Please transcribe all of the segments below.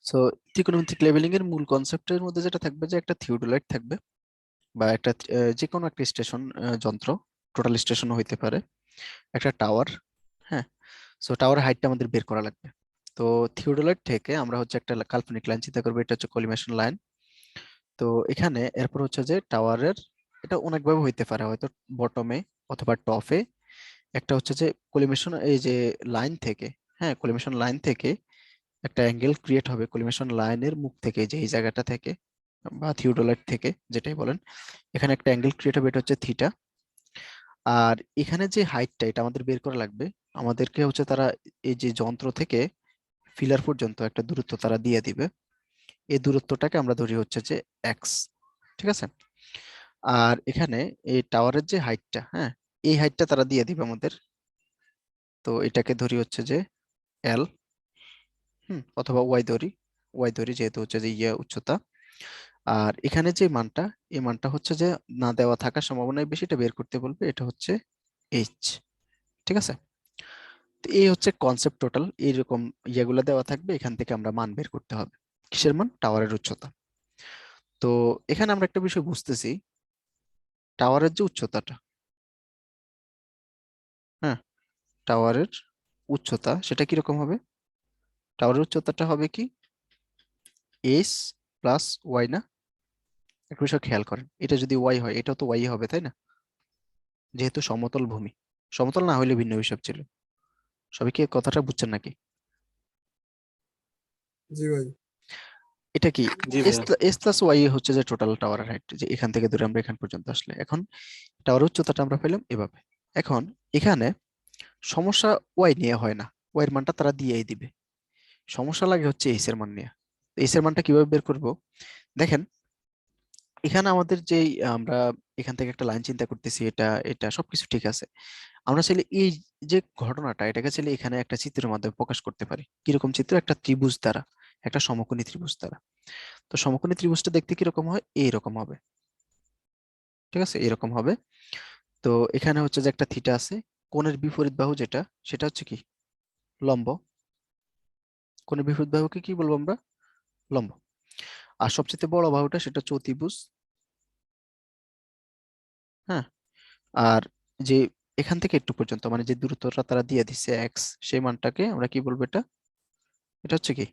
So trigonometric leveling এর মূল কনসেপ্টের মধ্যে যেটা থাকবে যে একটা থিওডোলাইট থাকবে বা একটা যে কোনো একটা স্টেশন যন্ত্র, টোটাল স্টেশনও হইতে পারে, একটা টাওয়ার। হ্যাঁ, সো টাওয়ারের হাইটটা আমাদের বের করা লাগবে। তো থিওডোলাইট থেকে আমরা হচ্ছে একটা কাল্পনিক লাইন চিন্তা করবো, এটা হচ্ছে কলিমেশন লাইন। তো এখানে এরপর হচ্ছে যে টাওয়ারের, এটা অনেকভাবে হইতে পারে, হয়তো বটমে অথবা টপে একটা হচ্ছে যে কলিমেশন এই যে লাইন থেকে, হ্যাঁ কলিমেশন লাইন থেকে একটা অ্যাঙ্গেল ক্রিয়েট হবে কলিমেশন লাইনের মুখ থেকে, যে এই জায়গাটা থেকে বা থিওডোলাইট থেকে যেটাই বলেন, এখানে একটা অ্যাঙ্গেল ক্রিয়েট হবে, এটা হচ্ছে থিটা। আর এখানে যে হাইটটা এটা আমাদের বের করা লাগবে। আমাদেরকে হচ্ছে তারা এই যে যন্ত্র থেকে ফিলার পর্যন্ত একটা দূরত্ব তারা দিয়ে দিবে, এই দূরত্বটাকে আমরা ধরি হচ্ছে যে এক্স। ঠিক আছে। আর এখানে এই টাওয়ারের যে হাইটটা, হ্যাঁ এই হাইটটা তারা দিয়ে দিবে আমাদের, তো এটাকে ধরি হচ্ছে যে এল। অথবা ওয়াই ধরি যেহেতু হচ্ছে যে উচ্চতা। আর এখানে যে মানটা, এই মানটা হচ্ছে যে না দেওয়া থাকার সম্ভাবনায় বেশি, এটা বের করতে বলবে, এটা হচ্ছে এইচ। ঠিক আছে। তো এই হচ্ছে কনসেপ্ট টোটাল, এইরকম ইয়েগুলো দেওয়া থাকবে, এখান থেকে আমরা মান বের করতে হবে। কিসের মান? টাওয়ারের উচ্চতা। তো এখানে আমরা একটা বিষয় বুঝতেছি, টাওয়ারের যে উচ্চতাটা, হ্যাঁ টাওয়ারের উচ্চতা সেটা কিরকম হবে? টাওয়ারের উচ্চতাটা হবে কি এস প্লাস ওয়াই না? একটা বিষয় খেয়াল করেন, এটা যদি ওয়াই হয় এটাও তো ওয়াই হবে, তাই না? যেহেতু সমতল ভূমি, সমতল না হলে ভিন্ন হিসাব ছিল। সবাই কি কথাটা বুঝছেন নাকি? জি ভাই। এটা কি জি এস ভাইয়া। এস প্লাস ওয়াই হচ্ছে যে টোটাল টাওয়ারের হাইট, যে এখান থেকে ধরে আমরা এখান পর্যন্ত আসলে, এখন টাওয়ারের উচ্চতাটা আমরা পেলাম এভাবে। এখন এখানে সমস্যা ওয়াই নিয়ে হয় না, ওয়াই এর মানটা তারা দিয়েই দিবে। সমস্যা লাগে হচ্ছে এস এর মান নিয়ে। এস এর মানটা কিভাবে বের করব? দেখেন, এখানে আমাদের যে আমরা এখান থেকে একটা লাইন চিন্তা করতেছি, এটা এটা সবকিছু ঠিক আছে। আমরা চাইলে এই যে ঘটনাটা, এটাকে চাইলে এখানে একটা চিত্রের মাধ্যমে প্রকাশ করতে পারি। কিরকম চিত্র? একটা ত্রিভুজ দ্বারা, একটা সমকোণী ত্রিভুজ দ্বারা। তো সমকোণী ত্রিভুজটা দেখতে কিরকম হয়? এইরকম হবে। ঠিক আছে, এরকম হবে। তো এখানে হচ্ছে যে একটা থিটা আছে, কোণের বিপরীত বাহু যেটা, সেটা হচ্ছে কি লম্ব। কোণের বিপরীত বাহুকে কি বলবো আমরা? লম্ব। আর সবচেয়ে বড় বাহুটা সেটা হচ্ছে অতিভুজ। হ্যাঁ। আর যে এখান থেকে একটু পর্যন্ত মানে যে দূরত্বটা তারা দিয়ে দিচ্ছে এক্স, সেই মানটাকে আমরা কি বলবো? এটা এটা হচ্ছে কি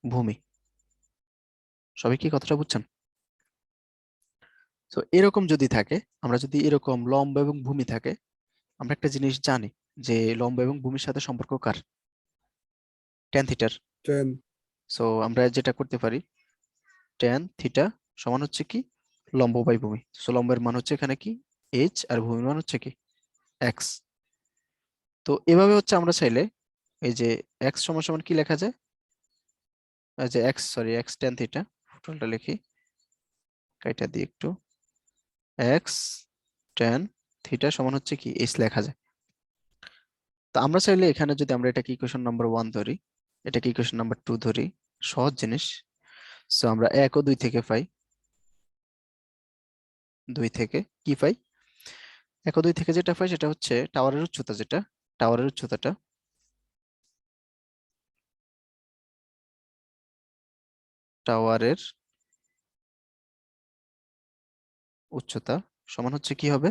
ভূমি। সবাই কি কথাটা বুঝছেন? তো এরকম যদি থাকে, আমরা যদি এরকম লম্ব এবং ভূমি থাকে, আমরা একটা জিনিস জানি যে লম্ব এবং ভূমির সাথে সম্পর্ক কার? ট্যান থিটার। 10। সো আমরা যেটা করতে পারি, ট্যান থিটা সমান হচ্ছে কি লম্ব বাই ভূমি। সো লম্বের মান হচ্ছে এখানে কি এইচ, আর ভূমির মান হচ্ছে কি এক্স। তো এভাবে হচ্ছে আমরা চাইলে এই যে এক্স সমান সমান কি লেখা যায়, এই যে এক্স ট্যান থিটা, টোটালটা লিখি, কাইটা দিই একটু, এক্স ট্যান থিটা সমান হচ্ছে কি এইচ লেখা যায়। তো আমরা চাইলে এখানে যদি আমরা এটাকে ইকুয়েশন নাম্বার 1 ধরি, এটাকে ইকুয়েশন নাম্বার 2 ধরি, সহজ জিনিস। সো আমরা 1 ও 2 থেকে পাই, 2 থেকে কি পাই? 1 ও 2 থেকে যেটা পাই সেটা হচ্ছে টাওয়ারের উচ্চতা, যেটা টাওয়ারের উচ্চতাটা, টাওয়ারের উচ্চতা সমান হচ্ছে কি হবে?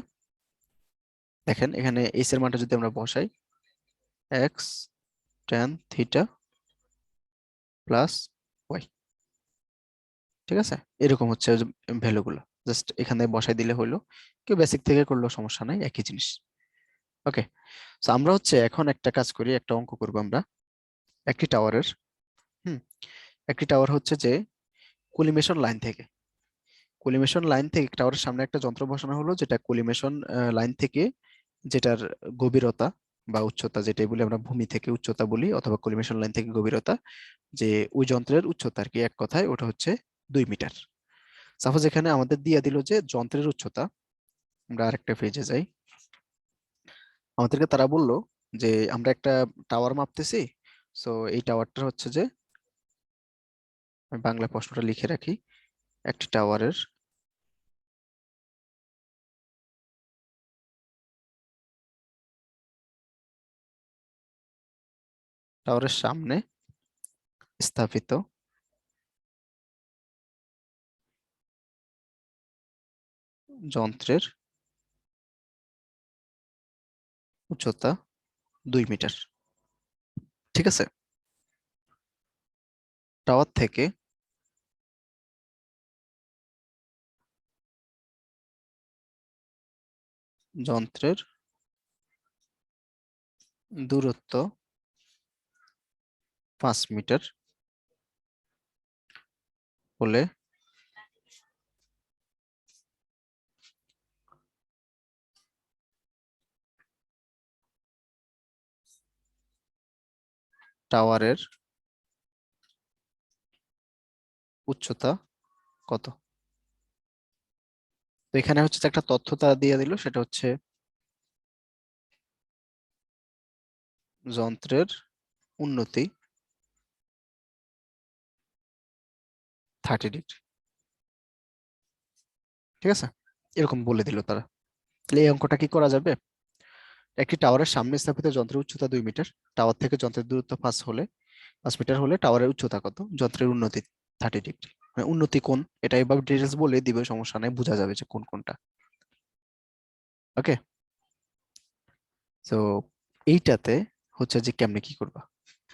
দেখেন এখানে এস এর মানটা যদি আমরা বসাই, x tan theta plus y. ঠিক আছে, এরকম হচ্ছে ভ্যালুগুলো, জাস্ট এখানে বসাই দিলে হলো। কেউ বেসিক থেকে করলেও সমস্যা নাই, একই জিনিস। ওকে। তো আমরা হচ্ছে এখন একটা কাজ করি, একটা অঙ্ক করব আমরা। একটি টাওয়ারের, হুম একটি টাওয়ার হচ্ছে যে কলিমেশন লাইন থেকে, কলিমেশন লাইন থেকে টাওয়ারের সামনে একটা যন্ত্র বসানো হলো, যেটা কলিমেশন লাইন থেকে, যেটার গভীরতা বা উচ্চতা, যেটাই বলি আমরা ভূমি থেকে উচ্চতা বলি, অথবা কলিমেশন লাইন থেকে গভীরতা, যে ওই যন্ত্রের উচ্চতা আর কি, এক কথায় ওটা হচ্ছে 2 মিটার। সাপোজ এখানে আমাদের দিয়ে দিল যে যন্ত্রের উচ্চতা, আমরা আরেকটা পেজে যাই, আমাদেরকে তারা বলল যে আমরা একটা টাওয়ার মাপতেছি। সো এই টাওয়ারটা হচ্ছে যে, আমি বাংলা প্রশ্নটা লিখে রাখি, একটি টাওয়ারের টাওয়ারের সামনে স্থাপিত যন্ত্রের উচ্চতা 2 মিটার। ঠিক আছে, টাওয়ার থেকে যন্ত্রের দূরত্ব 5 মিটার হলে টাওয়ারের উচ্চতা কত? তো এখানে হচ্ছে যে একটা তথ্য তারা দিয়ে দিল, সেটা হচ্ছে যন্ত্রের উন্নতি 30 ডিগ্রি। ঠিক আছে, এরকম বলে দিল তারা। তাহলে এই অঙ্কটা কি করা যাবে? একটি টাওয়ারের সামনে স্থাপিত যন্ত্রের উচ্চতা 2 মিটার, টাওয়ার থেকে যন্ত্রের দূরত্ব 5 মিটার হলে টাওয়ারের উচ্চতা কত? যন্ত্রের উন্নতি 30 ডিগ্রি। মানে উন্নতি কোণ, এটা এভাবে ডিটেলস বলে দিবে, সমস্যা নাই, বোঝা যাবে যে কোন কোনটা। ওকে, তো এইটাতে হচ্ছে যে কেমনে কি করবা,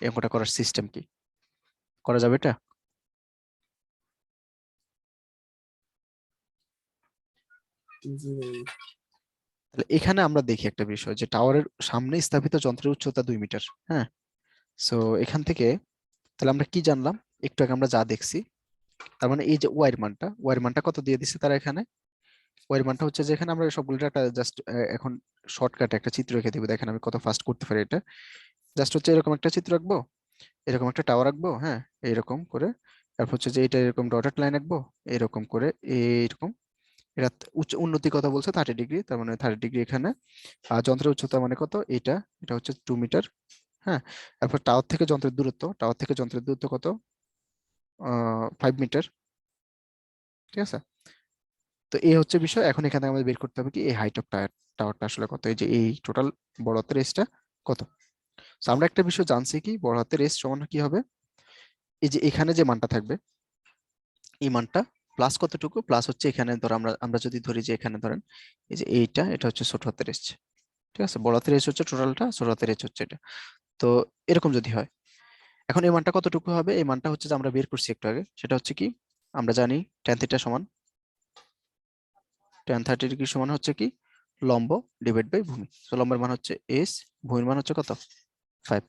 এই অঙ্কটা করার সিস্টেম কি, করা যাবে এটা? তাহলে এখানে আমরা দেখি একটা বিষয়, যে টাওয়ারের সামনে স্থাপিত যন্ত্রের উচ্চতা 2 মিটার। হ্যাঁ, সো এখান থেকে তাহলে আমরা কি জানলাম? একটু আগে আমরা যা দেখছি, তার মানে এই যে ওয়াইয়ের মানটা কত দিয়ে দিচ্ছে তারা এখানে? ওয়াইয়ের মানটা হচ্ছে যে এখানে আমরা সবগুলো একটা জাস্ট এখন শর্টকাটে একটা চিত্র রেখে দিব। দেখেন আমি কত ফাস্ট করতে পারি এটা। জাস্ট হচ্ছে এরকম একটা চিত্র আঁকবো, এরকম একটা টাওয়ার আঁকবো, হ্যাঁ, এইরকম করে। তারপর হচ্ছে যে এটা এরকম ডটেড লাইন আঁকবো, এরকম করে, এইরকম। এটা উচ্চ উন্নতি কথা বলছে 30 ডিগ্রি, তার মানে 30 ডিগ্রি এখানে। আর যন্ত্রের উচ্চতা মানে কত? এটা এটা হচ্ছে 2 মিটার। হ্যাঁ, তারপর টাওয়ার থেকে যন্ত্রের দূরত্ব কত? 5 মিটার। ঠিক আছে, তো এই হচ্ছে বিষয়। এখন এখানে আমাদের বের করতে হবে কি, এই হাইট অফ টাওয়ারটা আসলে কত, এই যে এই টোটাল বড় হাতের এসটা কত। তো আমরা একটা বিষয় জানছি কি, বড় হাতের এস সমান কি হবে, এই যে এখানে যে মানটা থাকবে, এই মানটা প্লাস কতটুকু, প্লাস হচ্ছে এখানে ধর আমরা আমরা যদি ধরি যে এখানে ধরেন এই যে এইটা, এটা হচ্ছে ছোট হাতের এস। ঠিক আছে, বড় হাতের এস হচ্ছে টোটালটা, ছোট হাতের এস হচ্ছে এটা। তো এরকম যদি হয়, এখন এই মানটা কতটুকু হবে? এই মানটা হচ্ছে যে আমরা বের করছি একটু আগে, সেটা হচ্ছে কি, আমরা জানি tan থিটা সমান tan 30 ডিগ্রি সমান হচ্ছে কি, লম্ব ডিভাইড বাই ভূমি। তো লম্বের মান হচ্ছে এস, ভূমির মান হচ্ছে কত? 5।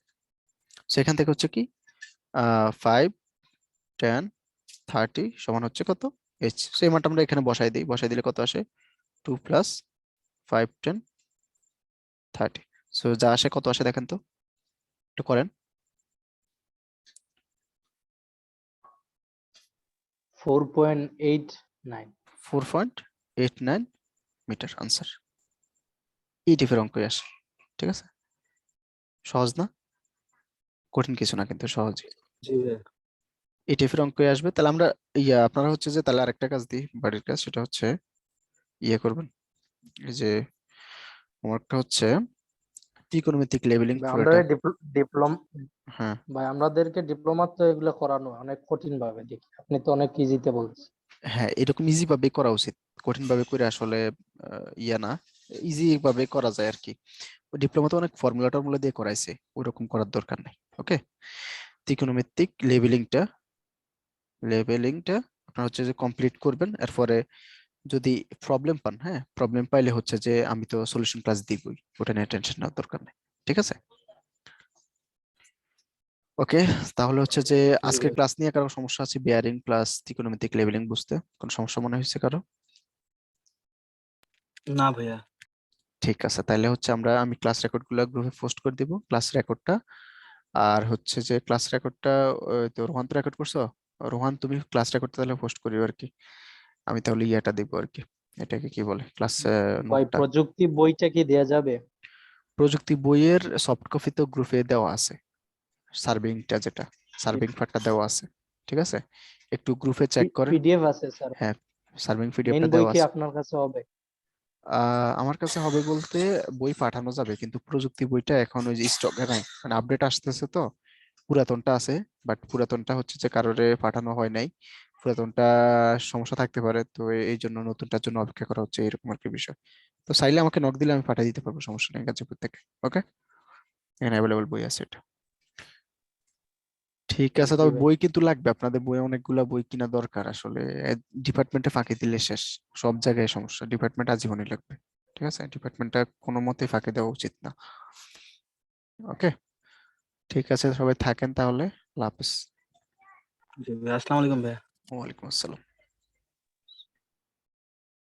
সেখান থেকে হচ্ছে কি 5 tan 30 সমান হচ্ছে কত? এইচ। সেই মানটা আমরা এখানে বসাই দিই, বসাই দিলে কত আসে? 2 প্লাস 5 tan 30। সো যা আসে কত আসে দেখেন তো, একটু করেন। 4.89। 4.89 মিটার আনসার। এই টাইপের অঙ্কই আসে। ঠিক আছে, সহজ না, কঠিন কিছু না, কিন্তু সহজ। জি ভাইয়া। এই টাইপের অঙ্কই আসবে। তাহলে আমরা আপনারা হচ্ছে যে তাহলে আরেকটা কাজ দিই, বাড়ির কাজ, সেটা হচ্ছে করবেন, এই যে হোমওয়ার্কটা হচ্ছে ত্রিকোণমিতিক লেভেলিং ভাই, আমরা পুরোটা। ডিপ্লোম হ্যাঁ, ভাই, আমাদেরকে ডিপ্লোমা তো এগুলো করানো অনেক কঠিন ভাবে দেখি, আপনি তো অনেক ইজিতে বলছেন। হ্যাঁ, এরকম ইজি ভাবে করা উচিত, কঠিন ভাবে করে আসলে না, ইজি ভাবে করা যায় আর কি। ডিপ্লোমাতে অনেক ফর্মুলা টর্মুলা দিয়ে করাইছে, ওইরকম করার দরকার নাই। ওকে, ত্রিকোণমিতিক লেভেলিংটা আপনার হচ্ছে যে কমপ্লিট করবেন। এরপরে যদি প্রবলেম পান, হ্যাঁ, প্রবলেম পাইলে হচ্ছে যে আমি তো সলিউশন ক্লাস দিবই, ওটা নিয়ে টেনশন নেওয়ার দরকার নেই। ঠিক আছে, ওকে। তাহলে হচ্ছে যে জি আজকের ভাই। ক্লাস নিয়ে কারো সমস্যা আছে? বিয়ারিং প্লাস ত্রিকোণমিতিক লেভেলিং বুঝতে কোন সমস্যা মনে হয়েছে কারো? না ভাইয়া। ঠিক আছে, তাহলে হচ্ছে আমি ক্লাস রেকর্ড গুলো গ্রুপে পোস্ট করে দিব, ক্লাস রেকর্ডটা। আর হচ্ছে যে ক্লাস রেকর্ডটা, তো রোহান তো রেকর্ড করছো, রোহান তুমি ক্লাস রেকর্ডটা তাহলে পোস্ট করিও আর কি। আমি তাহলে ইয়াটা দিব আর কি, এটাকে কি বলে, ক্লাস ভাই, নোটটা। প্রযুক্তি বইটা কি দেয়া যাবে? প্রযুক্তি বইয়ের সফট কপি তো গ্রুপে দেওয়া আছে, সার্ভিংটা যেটা, সার্ভিং ফাইলটা দেওয়া আছে। ঠিক আছে, একটু গ্রুপে চেক করেন। পিডিএফ আছে স্যার? হ্যাঁ, সার্ভিং মেইন পিডিএফটা বই দেওয়া কি আছে। আপনার কাছে হবে? আমার কাছে হবে বলতে বই পাঠানো যাবে, কিন্তু প্রযুক্তি বইটা এখন ওই যে স্টকে নাই, মানে আপডেট আসতেছে তো। পুরাতনটা আছে, বাট পুরাতনটা হচ্ছে যে কারোরে পাঠানো হয় নাই, পুরাতনটা সমস্যা থাকতে পারে, তো এই জন্য নতুনটার জন্য অপেক্ষা করা হচ্ছে, এরকম আর কি বিষয়। তো চাইলে আমাকে নক দিলে আমি পাঠিয়ে দিতে পারবো, সমস্যা নেই গাজীপুর থেকে। ওকে, এখানে অ্যাভেলেবল বই আছে এটা। ঠিক আছে, জি তবে ভাই। বই কিন্তু লাগবে, আপনাদের বই অনেকগুলা বই কিনা দরকার আসলে। ডিপার্টমেন্টে ফাঁকি দিলে শেষ, সব জায়গায় সমস্যা, ডিপার্টমেন্ট আজীবনই লাগবে। ঠিক আছে, ডিপার্টমেন্টটা কোনো মতেই ফাঁকি দেওয়া উচিত না। ওকে, ঠিক আছে, সবাই থাকেন তাহলে। আল্লাহ হাফেজ। জি ভাই, আসসালামু আলাইকুম ভাই। ওয়ালাইকুম আসসালাম।